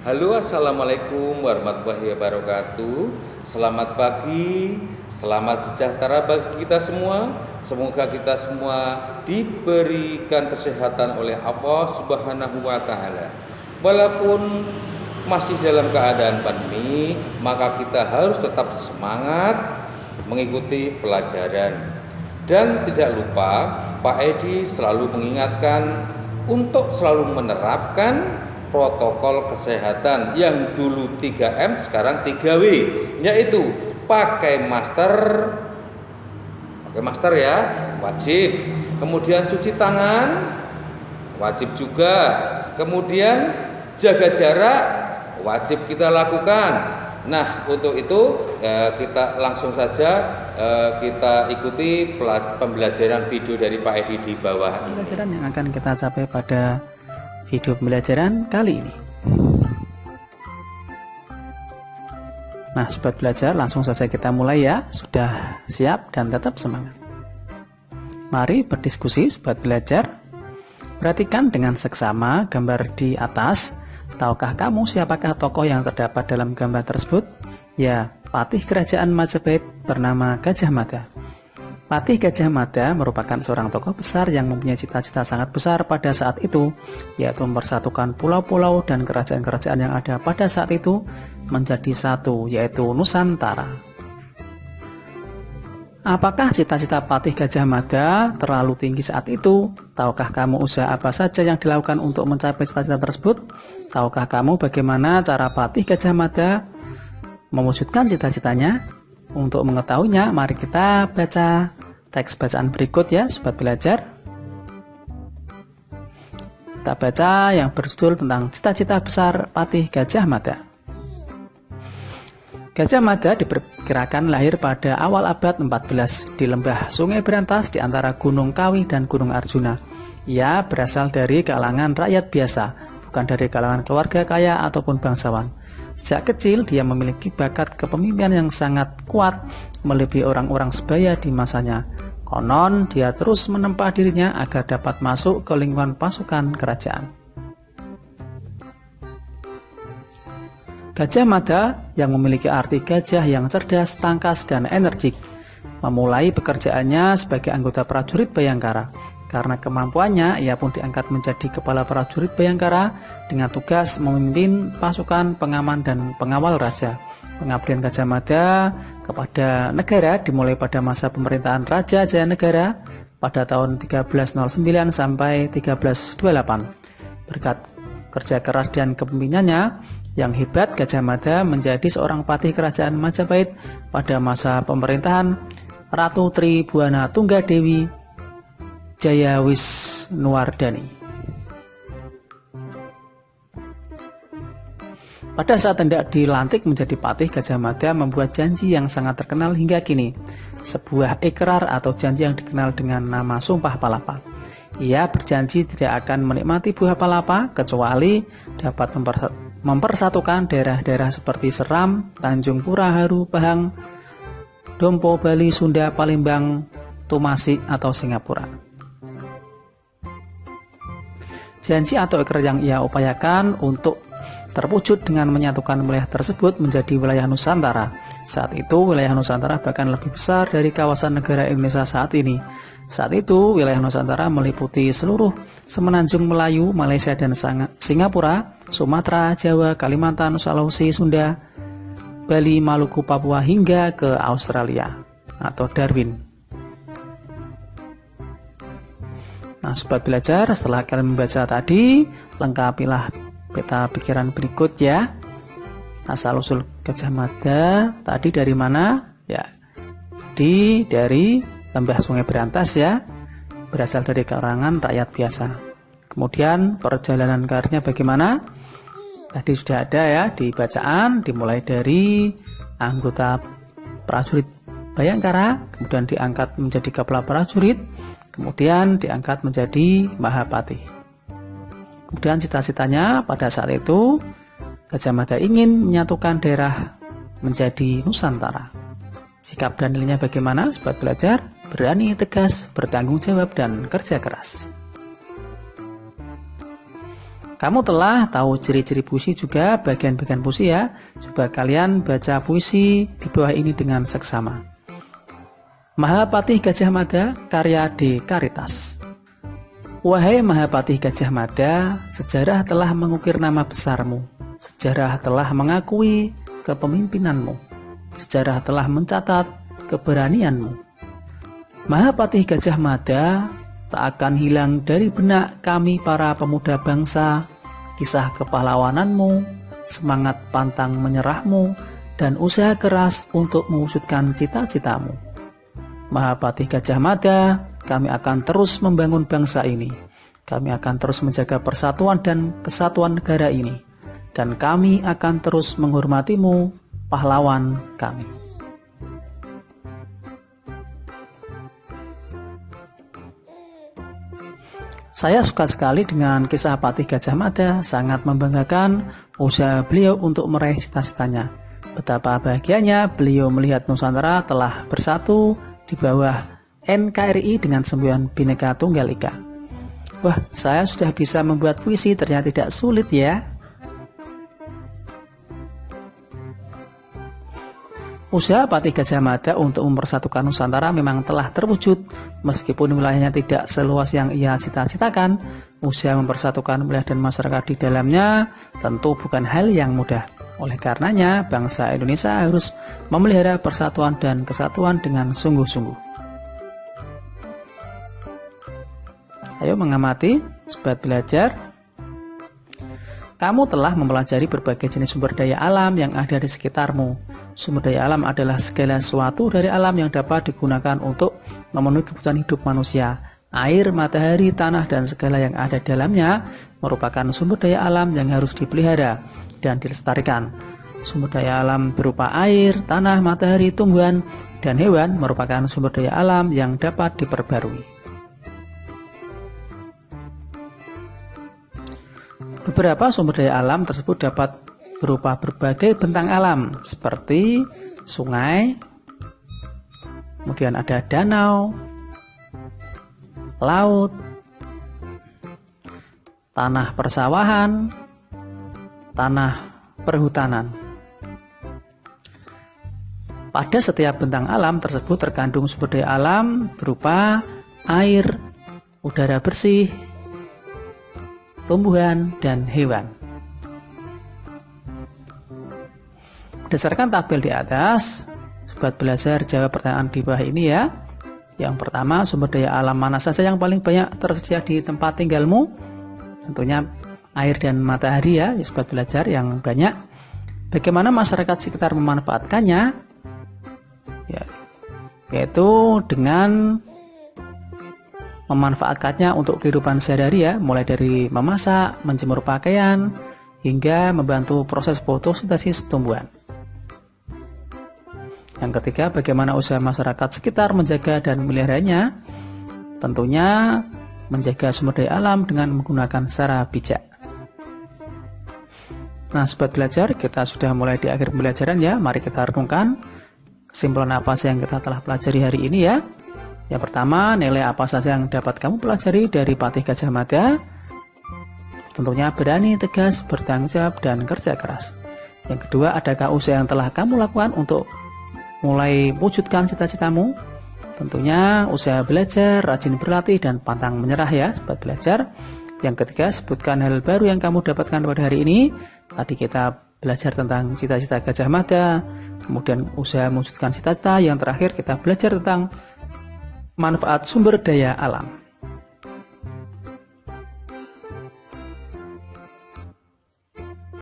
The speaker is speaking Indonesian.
Halo, assalamualaikum warahmatullahi wabarakatuh. Selamat pagi, selamat sejahtera bagi kita semua. Semoga kita semua diberikan kesehatan oleh Allah Subhanahu wa Ta'ala. Walaupun masih dalam keadaan pandemi, maka kita harus tetap semangat mengikuti pelajaran. Dan tidak lupa, Pak Edi selalu mengingatkan untuk selalu menerapkan protokol kesehatan yang dulu 3M sekarang 3W, yaitu pakai masker ya, wajib. Kemudian cuci tangan wajib juga. Kemudian jaga jarak wajib kita lakukan. Nah, untuk itu kita langsung saja kita ikuti pembelajaran video dari Pak Edi di bawah ini. Pembelajaran yang akan kita capai pada video pembelajaran kali ini. Nah, sobat belajar, langsung saja kita mulai ya. Sudah siap dan tetap semangat. Mari berdiskusi sobat belajar. Perhatikan dengan seksama gambar di atas. Tahukah kamu siapakah tokoh yang terdapat dalam gambar tersebut? Ya, patih kerajaan Majapahit bernama Gajah Mada. Patih Gajah Mada merupakan seorang tokoh besar yang mempunyai cita-cita sangat besar pada saat itu, yaitu mempersatukan pulau-pulau dan kerajaan-kerajaan yang ada pada saat itu menjadi satu, yaitu Nusantara. Apakah cita-cita Patih Gajah Mada terlalu tinggi saat itu? Tahukah kamu usaha apa saja yang dilakukan untuk mencapai cita-cita tersebut? Tahukah kamu bagaimana cara Patih Gajah Mada mewujudkan cita-citanya? Untuk mengetahuinya, mari kita baca teks bacaan berikut ya, sobat belajar. Kita baca yang berjudul tentang cita-cita besar Patih Gajah Mada. Gajah Mada diperkirakan lahir pada awal abad 14 di lembah Sungai Berantas di antara Gunung Kawi dan Gunung Arjuna. Ia berasal dari kalangan rakyat biasa, bukan dari kalangan keluarga kaya ataupun bangsawan. Sejak kecil dia memiliki bakat kepemimpinan yang sangat kuat melebihi orang-orang sebaya di masanya. Konon dia terus menempa dirinya agar dapat masuk ke lingkungan pasukan kerajaan. Gajah Mada yang memiliki arti gajah yang cerdas, tangkas, dan energik memulai pekerjaannya sebagai anggota prajurit Bayangkara. Karena kemampuannya, ia pun diangkat menjadi kepala prajurit Bayangkara dengan tugas memimpin pasukan pengaman dan pengawal raja. Pengabdian Gajah Mada kepada negara dimulai pada masa pemerintahan Raja Jayanegara pada tahun 1309 sampai 1328. Berkat kerja keras dan kepemimpinannya yang hebat, Gajah Mada menjadi seorang patih kerajaan Majapahit pada masa pemerintahan Ratu Tribhuwana Tunggadewi Jayawisnuwardani. Pada saat hendak dilantik menjadi patih, Gajah Mada membuat janji yang sangat terkenal hingga kini, sebuah ikrar atau janji yang dikenal dengan nama Sumpah Palapa. Ia berjanji tidak akan menikmati buah palapa kecuali dapat mempersatukan daerah-daerah seperti Seram, Tanjung Pura, Haru, Pahang, Dompo, Bali, Sunda, Palembang, Tumasik, atau Singapura. Janji atau ikrar yang ia upayakan untuk terwujud dengan menyatukan wilayah tersebut menjadi wilayah Nusantara. Saat itu wilayah Nusantara bahkan lebih besar dari kawasan negara Indonesia saat ini. Saat itu wilayah Nusantara meliputi seluruh semenanjung Melayu, Malaysia dan Singapura, Sumatera, Jawa, Kalimantan, Sulawesi, Sunda, Bali, Maluku, Papua hingga ke Australia atau Darwin. Nah, sobat belajar, setelah kalian membaca tadi, lengkapilah peta pikiran berikut ya. Asal-usul Gajah Mada tadi dari mana? Ya, dari lembah Sungai Berantas ya. Berasal dari kalangan rakyat biasa. Kemudian perjalanan karirnya bagaimana? Tadi sudah ada ya di bacaan, dimulai dari anggota prajurit Bayangkara, kemudian diangkat menjadi kepala prajurit, kemudian diangkat menjadi Mahapatih. Kemudian cita-citanya pada saat itu Gajah Mada ingin menyatukan daerah menjadi Nusantara. Sikap dan nilainya bagaimana, sobat belajar? Berani, tegas, bertanggung jawab, dan kerja keras. Kamu telah tahu ciri-ciri puisi juga, bagian-bagian puisi ya. Coba kalian baca puisi di bawah ini dengan seksama. Mahapatih Gajah Mada, karya D. Karitas. Wahai Mahapatih Gajah Mada, sejarah telah mengukir nama besarmu. Sejarah telah mengakui kepemimpinanmu. Sejarah telah mencatat keberanianmu. Mahapatih Gajah Mada, tak akan hilang dari benak kami para pemuda bangsa kisah kepahlawananmu, semangat pantang menyerahmu, dan usaha keras untuk mewujudkan cita-citamu. Mahapatih Gajah Mada, kami akan terus membangun bangsa ini. Kami akan terus menjaga persatuan dan kesatuan negara ini. Dan kami akan terus menghormatimu, pahlawan kami. Saya suka sekali dengan kisah Patih Gajah Mada, sangat membanggakan usaha beliau untuk meraih cita-citanya. Betapa bahagianya beliau melihat Nusantara telah bersatu di bawah NKRI dengan semboyan Bhinneka Tunggal Ika. Wah, saya sudah bisa membuat puisi, ternyata tidak sulit ya. Usaha Patih Gajah Mada untuk mempersatukan Nusantara memang telah terwujud. Meskipun wilayahnya tidak seluas yang ia cita-citakan, usaha mempersatukan wilayah dan masyarakat di dalamnya tentu bukan hal yang mudah. Oleh karenanya, bangsa Indonesia harus memelihara persatuan dan kesatuan dengan sungguh-sungguh. Ayo mengamati, sobat belajar. Kamu telah mempelajari berbagai jenis sumber daya alam yang ada di sekitarmu. Sumber daya alam adalah segala sesuatu dari alam yang dapat digunakan untuk memenuhi kebutuhan hidup manusia. Air, matahari, tanah, dan segala yang ada di dalamnya merupakan sumber daya alam yang harus dipelihara dan dilestarikan. Sumber daya alam berupa air, tanah, matahari, tumbuhan, dan hewan merupakan sumber daya alam yang dapat diperbarui. Beberapa sumber daya alam tersebut dapat berupa berbagai bentang alam seperti sungai, kemudian ada danau, laut, tanah persawahan, tanah perhutanan. Pada setiap bentang alam tersebut terkandung sumber daya alam berupa air, udara bersih, tumbuhan, dan hewan. Berdasarkan tabel di atas, sobat belajar jawab pertanyaan di bawah ini ya. Yang pertama, sumber daya alam mana saja yang paling banyak tersedia di tempat tinggalmu? Tentunya air dan matahari ya, sobat belajar yang banyak. Bagaimana masyarakat sekitar memanfaatkannya? Ya, yaitu dengan memanfaatkannya untuk kehidupan sehari-hari ya, mulai dari memasak, menjemur pakaian, hingga membantu proses fotosintesis tumbuhan. Yang ketiga, bagaimana usaha masyarakat sekitar menjaga dan memeliharanya? Tentunya menjaga sumber daya alam dengan menggunakan secara bijak. Nah, sobat belajar, kita sudah mulai di akhir pembelajaran ya. Mari kita renungkan kesimpulan apa saja yang kita telah pelajari hari ini ya. Yang pertama, nilai apa saja yang dapat kamu pelajari dari Patih Gajah Mada? Tentunya berani, tegas, bertanggung jawab, dan kerja keras. Yang kedua, adakah usaha yang telah kamu lakukan untuk mulai wujudkan cita-citamu? Tentunya usaha belajar, rajin berlatih, dan pantang menyerah ya, sobat belajar. Yang ketiga, sebutkan hal baru yang kamu dapatkan pada hari ini. Tadi kita belajar tentang cita-cita Gajah Mada, kemudian usaha mewujudkan cita-cita. Yang terakhir, kita belajar tentang manfaat sumber daya alam.